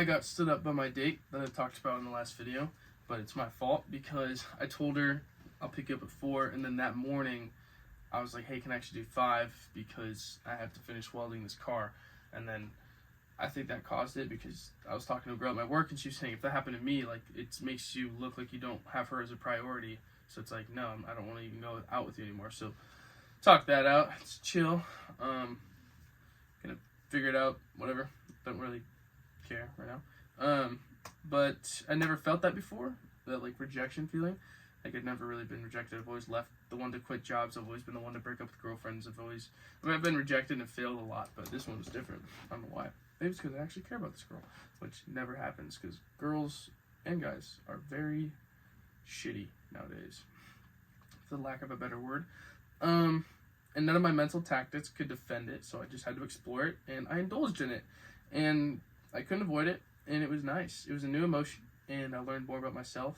I got stood up by my date that I talked about in the last video, but it's my fault because I told her I'll pick you up at 4, and then that morning I was like, hey, can I actually do 5 because I have to finish welding this car, and then I think that caused it because I was talking to a girl at my work and she was saying if that happened to me, like, it makes you look like you don't have her as a priority. So it's like, no, I don't want to even go out with you anymore. So talk that out. It's chill. Gonna figure it out. Whatever. Don't really care right now. But I never felt that before. That like rejection feeling. Like I've never really been rejected. I've always left the one to quit jobs. I've always been the one to break up with girlfriends. I've been rejected and failed a lot, but this one was different. I don't know why. Maybe it's because I actually care about this girl, which never happens because girls and guys are very shitty nowadays, for the lack of a better word. And none of my mental tactics could defend it, so I just had to explore it, and I indulged in it, and I couldn't avoid it, and it was nice. It was a new emotion, and I learned more about myself,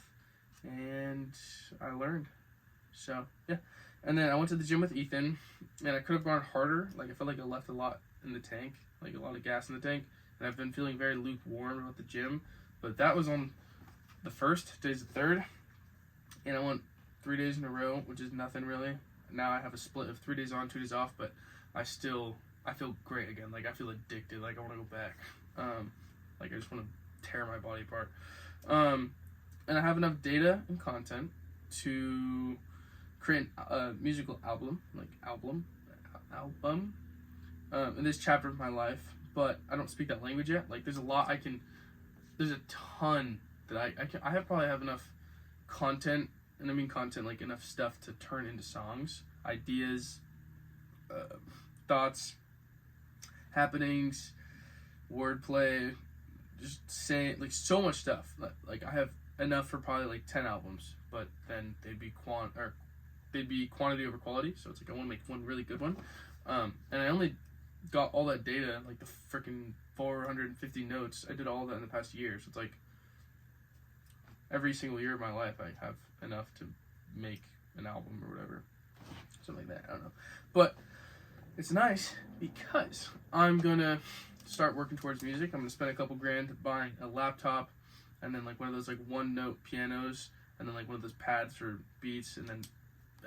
and I learned. So yeah, and then I went to the gym with Ethan, and I could have gone harder. Like I felt like I left a lot in the tank, like a lot of gas in the tank, and I've been feeling very lukewarm about the gym. But that was on the first, today's the 3rd, and I went 3 days in a row, which is nothing really. Now I have a split of 3 days on, 2 days off, but I feel great again. Like I feel addicted. Like I want to go back. Like I just want to tear my body apart. And I have enough data and content to create a musical album, in this chapter of my life. But I don't speak that language yet. Like there's a ton that I probably have enough content, and I mean content like enough stuff to turn into songs, ideas, thoughts, happenings, wordplay, just saying like so much stuff. Like I have enough for probably like 10 albums, but then they'd be quantity over quality. So it's like I want to make one really good one, and I only got all that data, like the freaking 450 notes. I did all that in the past year, so it's like every single year of my life I have enough to make an album or whatever, something like that. I don't know, but it's nice because I'm gonna start working towards music. I'm gonna spend a couple grand buying a laptop, and then like one of those like one-note pianos, and then like one of those pads for beats, and then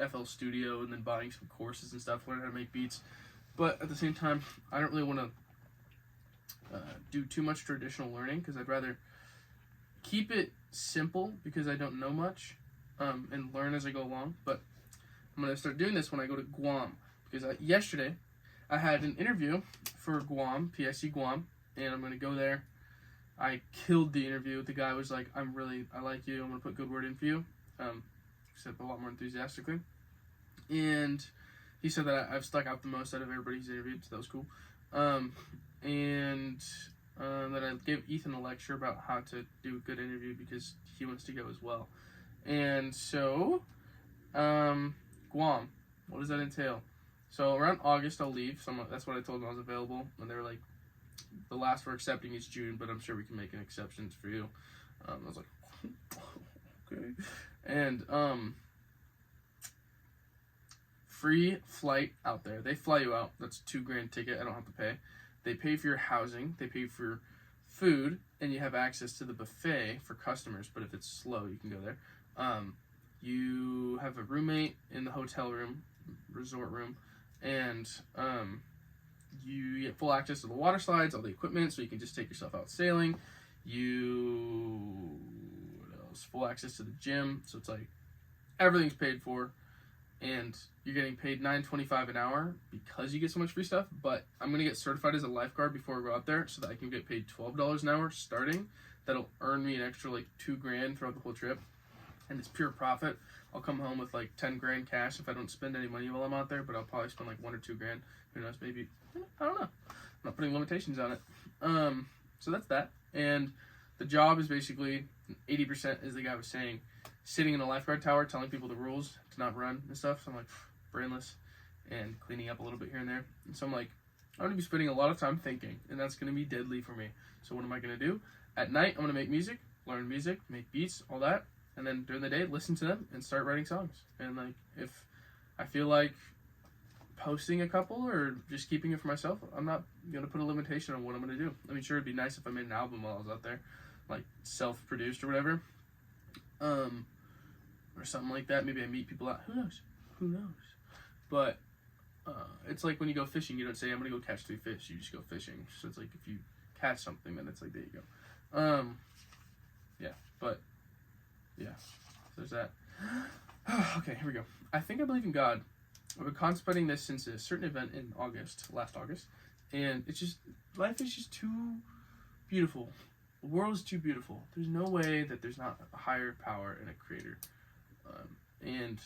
FL Studio, and then buying some courses and stuff, learn how to make beats. But at the same time, I don't really want to do too much traditional learning because I'd rather keep it simple because I don't know much, and learn as I go along. But I'm going to start doing this when I go to Guam because yesterday I had an interview for Guam, PIC Guam, and I'm going to go there. I killed the interview. The guy was like, I like you. I'm going to put a good word in for you. Except a lot more enthusiastically. And he said that I've stuck out the most out of everybody he's interviewed, so that was cool. And that I gave Ethan a lecture about how to do a good interview because he wants to go as well. And so, Guam, what does that entail? So around August I'll leave. That's what I told them I was available. And they were like, the last we're accepting is June, but I'm sure we can make an exception for you. I was like, okay. And free flight out there. They fly you out. That's $2 grand ticket. I don't have to pay. They pay for your housing. They pay for food, and you have access to the buffet for customers. But if it's slow, you can go there. You have a roommate in the hotel room, resort room, and you get full access to the water slides, all the equipment, so you can just take yourself out sailing. What else? Full access to the gym, so it's like everything's paid for, and you're getting paid $9.25 an hour because you get so much free stuff. But I'm gonna get certified as a lifeguard before I go out there, so that I can get paid $12 an hour starting. That'll earn me an extra like $2 grand throughout the whole trip, and it's pure profit. I'll come home with like 10 grand cash if I don't spend any money while I'm out there, but I'll probably spend like 1 or 2 grand. Who knows? Maybe, I don't know. I'm not putting limitations on it. So that's that. And the job is basically 80%, as the guy was saying, sitting in a lifeguard tower telling people the rules to not run and stuff. So I'm like, brainless, and cleaning up a little bit here and there. And so I'm like, I'm going to be spending a lot of time thinking, and that's going to be deadly for me. So what am I going to do? At night, I'm going to make music, learn music, make beats, all that. And then during the day, listen to them and start writing songs. And like, if I feel like posting a couple or just keeping it for myself. I'm not going to put a limitation on what I'm going to do. I mean, sure, it'd be nice if I made an album while I was out there, like self-produced or whatever, or something like that. Maybe I meet people out. Who knows? Who knows? But it's like when you go fishing, you don't say, I'm going to go catch 3 fish. You just go fishing. So it's like if you catch something, then it's like, there you go. Yeah, but, yeah, so there's that. Okay, here we go. I think I believe in God. I've been contemplating this since a certain event in last August, and it's just, life is just too beautiful. The world is too beautiful. There's no way that there's not a higher power and a creator. And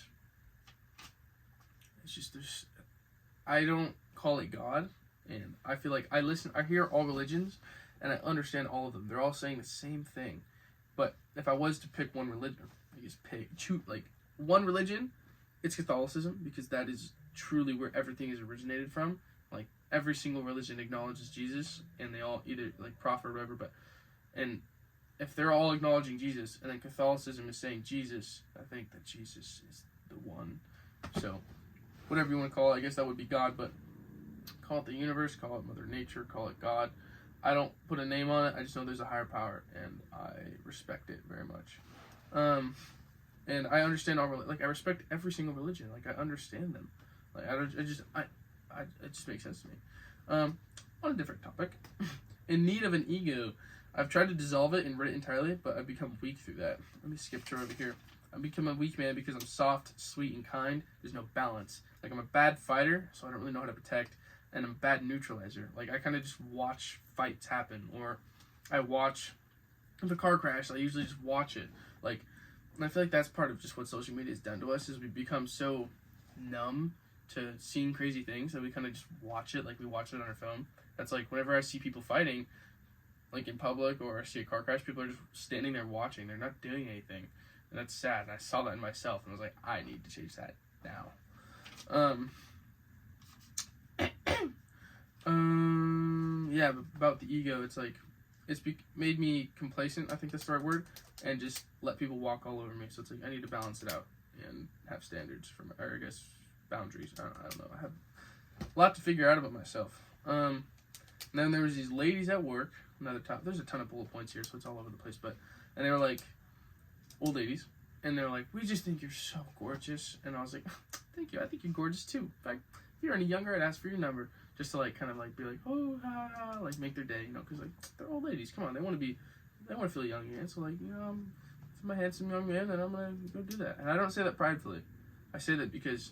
it's just, I don't call it God, and I feel like I hear all religions, and I understand all of them. They're all saying the same thing. But if I was to pick one religion, I guess choose one religion, it's Catholicism, because that is truly where everything is originated from. Like, every single religion acknowledges Jesus, and they all either like prophet or whatever. And if they're all acknowledging Jesus, and then Catholicism is saying Jesus, I think that Jesus is the one. So, whatever you want to call it, I guess that would be God. But call it the universe, call it Mother Nature, call it God. I don't put a name on it. I just know there's a higher power, and I respect it very much. And I understand I respect every single religion. Like, I understand them. Like, it just makes sense to me. On a different topic, in need of an ego, I've tried to dissolve it and rid it entirely, but I've become weak through that. Let me skip to over here. I've become a weak man because I'm soft, sweet, and kind. There's no balance. Like, I'm a bad fighter, so I don't really know how to protect, and I'm a bad neutralizer. Like, I kind of just watch fights happen, or I watch the car crash. I usually just watch it. Like, and I feel like that's part of just what social media has done to us, is we become so numb to seeing crazy things that we kind of just watch it, like we watch it on our phone. That's like, whenever I see people fighting, like in public, or I see a car crash, people are just standing there watching. They're not doing anything. And that's sad. And I saw that in myself, and I was like, I need to change that now. Yeah, about the ego, it's like, made me complacent, I think that's the right word, and just let people walk all over me. So it's like, I need to balance it out and have standards or I guess boundaries. I don't know. I have a lot to figure out about myself. And then there was these ladies at work. There's a ton of bullet points here, so it's all over the place. And they were like, old ladies, and they were like, we just think you're so gorgeous. And I was like, thank you. I think you're gorgeous too. In fact, if you're any younger, I'd ask for your number, just to like kind of like be like, oh, like make their day, because like they're old ladies. Come on, they want to feel young again. So like, I'm a handsome young man, and I'm gonna go do that. And I don't say that pridefully. I say that because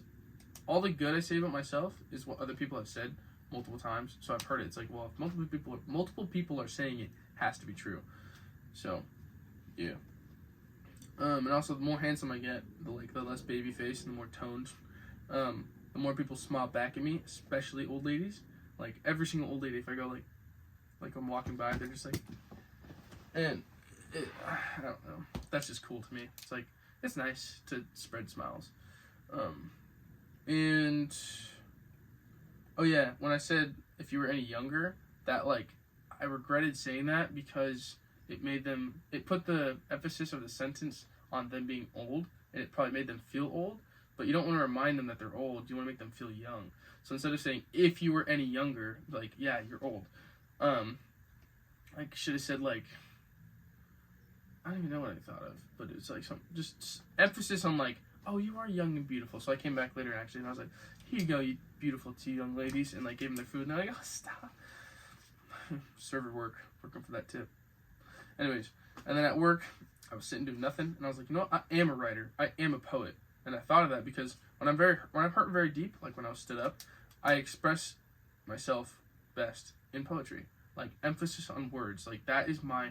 all the good I say about myself is what other people have said multiple times. So I've heard it. It's like, well, if multiple people are saying it has to be true. So, yeah. And also, the more handsome I get, the less baby face and the more toned. The more people smile back at me, especially old ladies. Like, every single old lady, if I go like I'm walking by, they're just like, and I don't know. That's just cool to me. It's like, it's nice to spread smiles. And oh yeah, when I said if you were any younger, that like, I regretted saying that because it put the emphasis of the sentence on them being old, and it probably made them feel old. But you don't want to remind them that they're old. You want to make them feel young. So instead of saying if you were any younger, like, yeah, you're old. I should have said like, I don't even know what I thought of, but it's like some just emphasis on like, oh, you are young and beautiful. So I came back later actually, and I was like, here you go, you beautiful two young ladies, and like gave them their food, and they're like, oh, stop. Server working for that tip. Anyways, and then at work, I was sitting doing nothing, and I was like, you know what? I am a writer. I am a poet. And I thought of that because when I'm hurt very deep, like when I was stood up, I express myself best in poetry. Like, emphasis on words. Like, that is my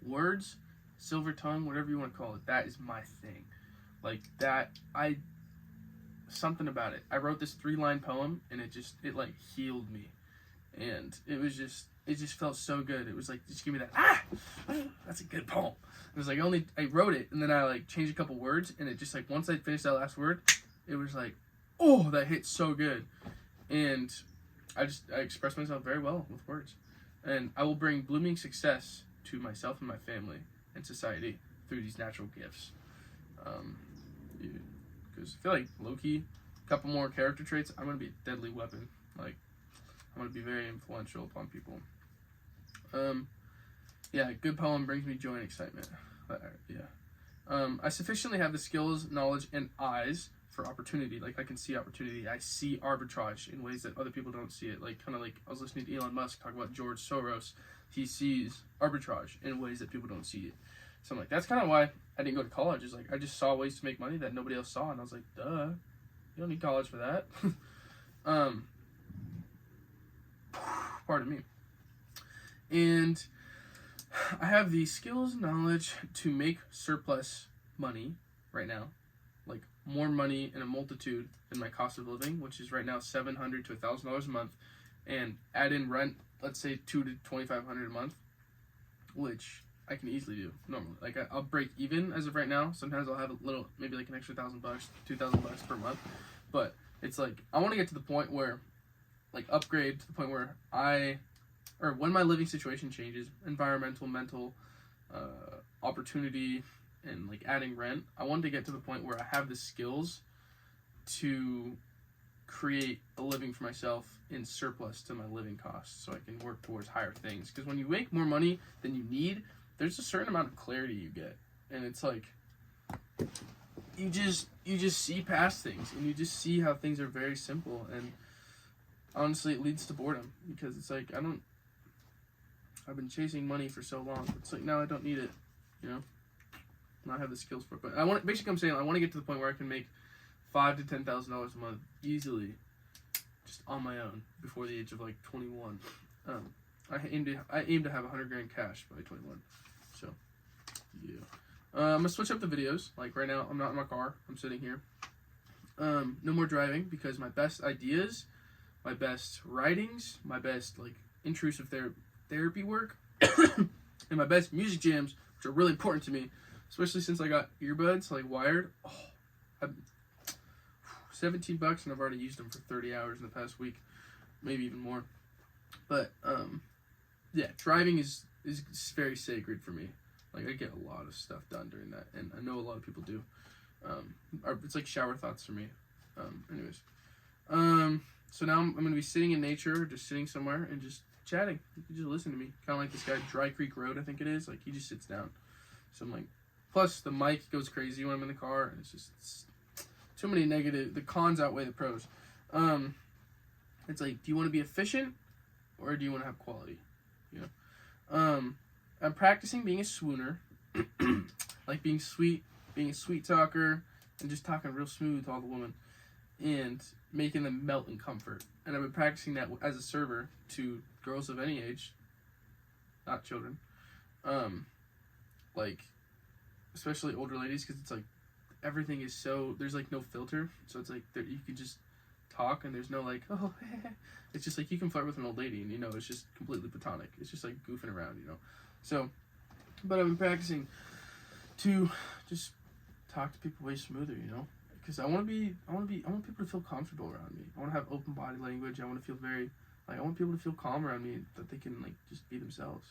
words, silver tongue, whatever you want to call it. That is my thing. Like, something about it. I wrote this 3-line poem, and it like healed me. And it just felt so good. It was like, just give me that, that's a good poem. It was like, I wrote it, and then I like changed a couple words, and it just like, once I finished that last word, it was like, oh, that hit so good. And I expressed myself very well with words. And I will bring blooming success to myself and my family and society through these natural gifts. Because I feel like low-key, a couple more character traits, I'm gonna be a deadly weapon. Like, I'm gonna be very influential upon people. Yeah, good poem brings me joy and excitement. I sufficiently have the skills, knowledge, and eyes for opportunity. Like, I can see opportunity. I see arbitrage in ways that other people don't see it. Like, kind of like I was listening to Elon Musk talk about George Soros. He sees arbitrage in ways that people don't see it. So I'm like, that's kind of why I didn't go to college. It's like, I just saw ways to make money that nobody else saw. And I was like, duh, you don't need college for that. Pardon me. And I have the skills and knowledge to make surplus money right now, like more money in a multitude than my cost of living, which is right now $700 to $1,000 a month, and add in rent, let's say $200 to $2,500 a month, which I can easily do normally. Like, I'll break even as of right now. Sometimes I'll have a little, maybe like an extra $1,000, $2,000 per month, but it's like I want to get to the point where, like, upgrade to the point where when my living situation changes, environmental, mental, opportunity, and like adding rent, I want to get to the point where I have the skills to create a living for myself in surplus to my living costs, so I can work towards higher things. Because when you make more money than you need, there's a certain amount of clarity you get, and it's like you just see past things, and you just see how things are very simple. And honestly, it leads to boredom, because it's like I've been chasing money for so long. It's like, now I don't need it, you know? And I have the skills for it. But basically I'm saying I want to get to the point where I can make $5,000 to $10,000 a month easily, just on my own, before the age of like 21. I aim to have $100,000 cash by 21. So, yeah. I'm gonna switch up the videos. Like, right now, I'm not in my car. I'm sitting here. No more driving, because my best ideas, my best writings, my best like intrusive therapy work, and my best music jams, which are really important to me, especially since I got earbuds like wired. $17, and I've already used them for 30 hours in the past week, maybe even more. But yeah, driving is very sacred for me. Like, I get a lot of stuff done during that, and I know a lot of people do. It's like shower thoughts for me. So now I'm going to be sitting in nature, just sitting somewhere and just chatting. You can just listen to me. Kind of like this guy, Dry Creek Road, I think it is. Like, he just sits down. So I'm like, plus the mic goes crazy when I'm in the car, and it's too many negative. The cons outweigh the pros. It's like, do you want to be efficient, or do you want to have quality? You know. I'm practicing being a swooner, like being a sweet talker, and just talking real smooth to all the women, and making them melt in comfort. And I've been practicing that as a server to girls of any age, not children, like, especially older ladies, because it's like everything is so, there's like no filter, so it's like you can just talk, and there's no like, oh, it's just like you can flirt with an old lady, and you know, it's just completely platonic. It's just like goofing around, you know. So, but I've been practicing to just talk to people way smoother, you know, because I want people to feel comfortable around me. I want to have open body language. I want to feel I want people to feel calm around me, that they can like just be themselves,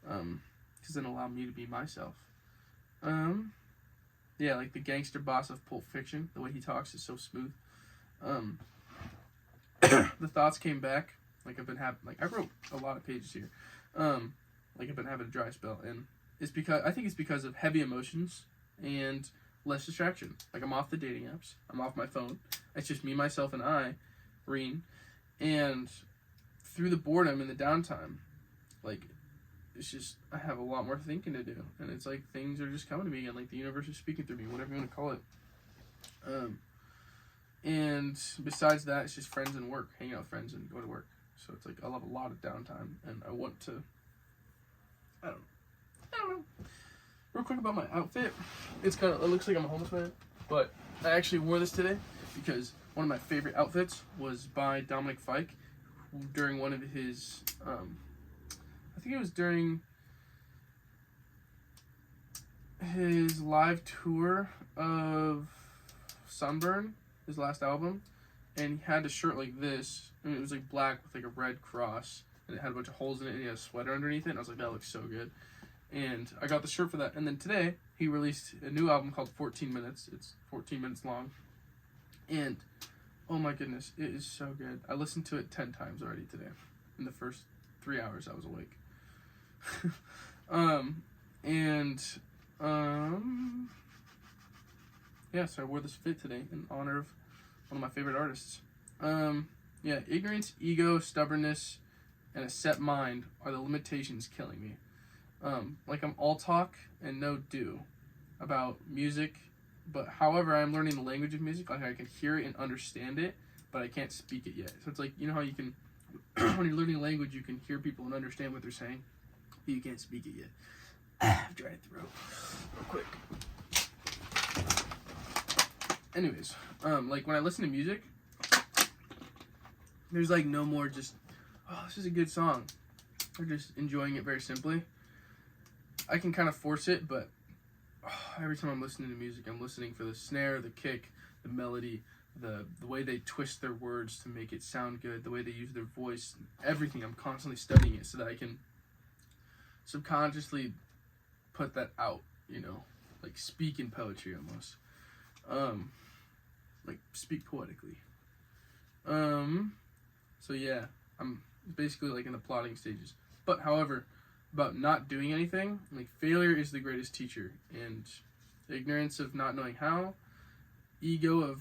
because then allow me to be myself. Yeah, like the gangster boss of Pulp Fiction, the way he talks is so smooth. The thoughts came back. Like, I've been I wrote a lot of pages here. Like, I've been having a dry spell, and I think it's because of heavy emotions and less distraction. Like, I'm off the dating apps. I'm off my phone. It's just me, myself, and Reen. And through the boredom and the downtime, like, it's just, I have a lot more thinking to do. And it's like things are just coming to me, and like the universe is speaking through me, whatever you want to call it. And besides that, it's just friends and work, hanging out with friends and go to work. So it's like I love a lot of downtime, and I want to, I don't know. Real quick about my outfit. It looks like I'm a homeless man, but I actually wore this today because one of my favorite outfits was by Dominic Fike during one of his, I think it was during his live tour of Sunburn, his last album, and he had a shirt like this, and it was like black with like a red cross, and it had a bunch of holes in it, and he had a sweater underneath it, and I was like, that looks so good. And I got the shirt for that. And then today, he released a new album called 14 Minutes. It's 14 minutes long. And Oh my goodness, it is so good. I listened to it 10 times already today in the first 3 hours I was awake. And yeah, so I wore this fit today in honor of one of my favorite artists. Yeah, ignorance, ego, stubbornness, and a set mind are the limitations killing me. Like I'm all talk and no do about music, but however I'm learning the language of music. Like I can hear it and understand it, but I can't speak it yet. So it's like, you know how you can, when you're learning a language, you can hear people and understand what they're saying, but you can't speak it yet. I've tried to throw real quick. Anyways, like when I listen to music, there's like no more just, oh, this is a good song, or just enjoying it very simply. I can kind of force it, but every time I'm listening to music, I'm listening for the snare, the kick, the melody, the way they twist their words to make it sound good, the way they use their voice, everything. I'm constantly studying it so that I can subconsciously put that out, you know, like speak in poetry almost. Like speak poetically. So yeah, I'm basically like in the plotting stages. But however, about not doing anything, like failure is the greatest teacher, and ignorance of not knowing how, ego of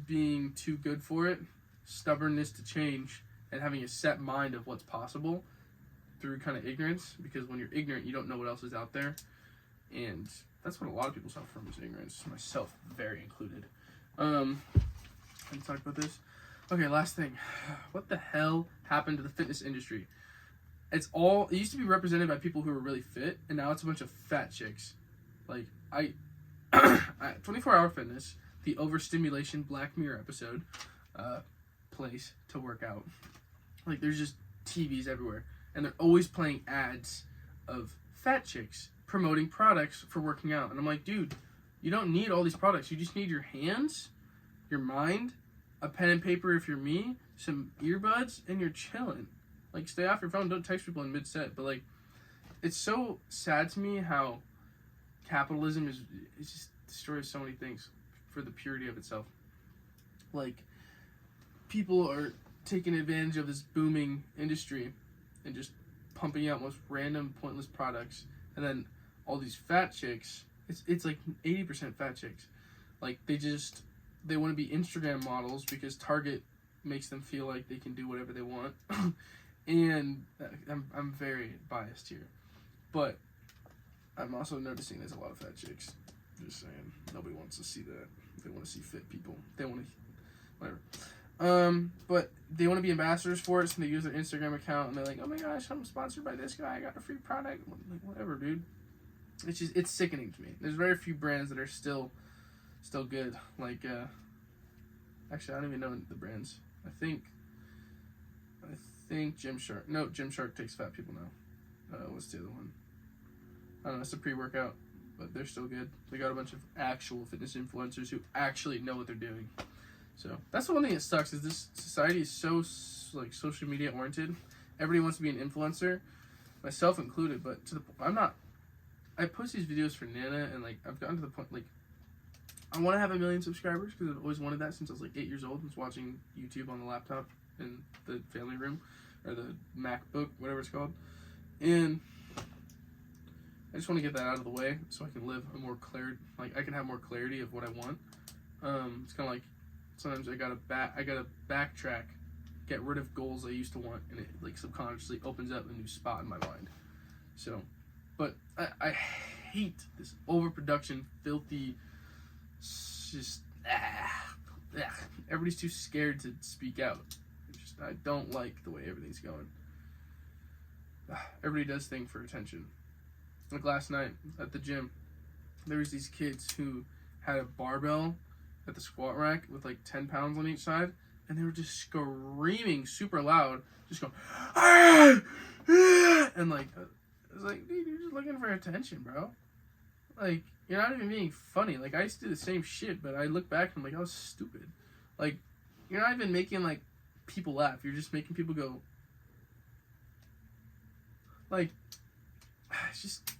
being too good for it, stubbornness to change, and having a set mind of what's possible through kind of ignorance, because when you're ignorant, you don't know what else is out there, and that's what a lot of people suffer from, is ignorance, myself very included. Can you talk about this? Okay, last thing. What the hell happened to the fitness industry? It used to be represented by people who were really fit, and now it's a bunch of fat chicks. Like, 24 Hour Fitness, the overstimulation Black Mirror episode, place to work out. Like, there's just TVs everywhere, and they're always playing ads of fat chicks promoting products for working out. And I'm like, dude, you don't need all these products. You just need your hands, your mind, a pen and paper if you're me, some earbuds, and you're chilling. Like, stay off your phone. Don't text people in mid-set. But, like, it's so sad to me how capitalism it just destroys so many things for the purity of itself. Like, people are taking advantage of this booming industry and just pumping out most random, pointless products. And then all these fat chicks, it's like 80% fat chicks. Like, they want to be Instagram models because Target makes them feel like they can do whatever they want. And I'm very biased here, but I'm also noticing there's a lot of fat chicks. Just saying, nobody wants to see that. They want to see fit people. They want to, whatever. But they want to be ambassadors for it, so they use their Instagram account and they're like, "Oh my gosh, I'm sponsored by this guy. I got a free product." Like, whatever, dude. It's sickening to me. There's very few brands that are still good. Like, actually, I don't even know the brands. I think Gymshark. No, Gymshark takes fat people now. What's the other one? I don't know. It's a pre-workout, but they're still good. They got a bunch of actual fitness influencers who actually know what they're doing. So that's the one thing that sucks, is this society is so like social media oriented. Everybody wants to be an influencer, myself included. But I post these videos for Nana, and like I've gotten to the point like I want to have 1 million subscribers because I've always wanted that since I was like 8 years old. I was watching YouTube on the laptop in the family room, or the MacBook, whatever it's called, and I just want to get that out of the way so I can live a more clear, like I can have more clarity of what I want. It's kind of like sometimes I gotta backtrack, get rid of goals I used to want, and it like subconsciously opens up a new spot in my mind. So, but I hate this overproduction, filthy, just everybody's too scared to speak out. I don't like the way everything's going. Everybody does things for attention. Like last night at the gym, there was these kids who had a barbell at the squat rack with like 10 pounds on each side, and they were just screaming super loud, just going, "Ah! Ah!" And like, I was like, dude, you're just looking for attention, bro. Like, you're not even being funny. Like, I used to do the same shit, but I look back and I'm like, I was stupid. Like, you're not even making like people laugh. You're just making people go, like, it's just,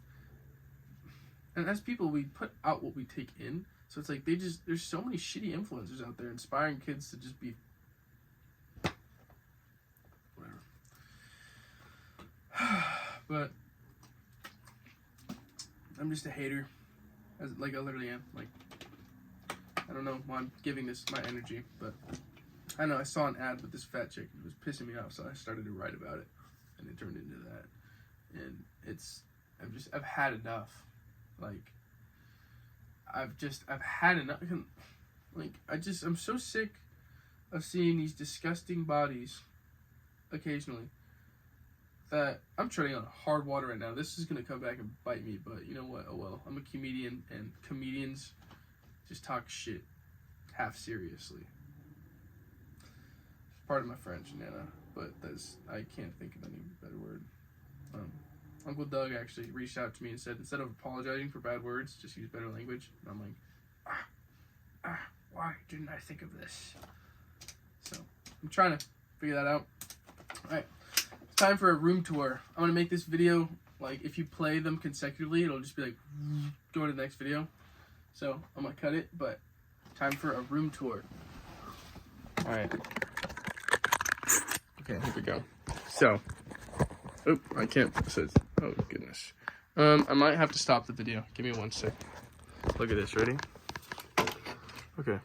and as people, we put out what we take in. So it's like there's so many shitty influencers out there inspiring kids to just be whatever. But I'm just a hater. I literally am. Like, I don't know why I'm giving this my energy, but I know I saw an ad with this fat chick and it was pissing me off, so I started to write about it, and it turned into that. And I've had enough. Like, I've had enough. Like, I'm so sick of seeing these disgusting bodies occasionally that I'm treading on hard water right now. This is gonna come back and bite me, but you know what? Oh well. I'm a comedian, and comedians just talk shit half seriously. Pardon my French, Nana, but I can't think of any better word. Uncle Doug actually reached out to me and said, instead of apologizing for bad words, just use better language. And I'm like, why didn't I think of this? So I'm trying to figure that out. All right, it's time for a room tour. I'm gonna make this video, like, if you play them consecutively, it'll just be like, go to the next video. So I'm gonna cut it, but time for a room tour. All right. Okay, here we go. So, I can't. Oh goodness. I might have to stop the video. Give me 1 sec. Look at this. Ready? Okay.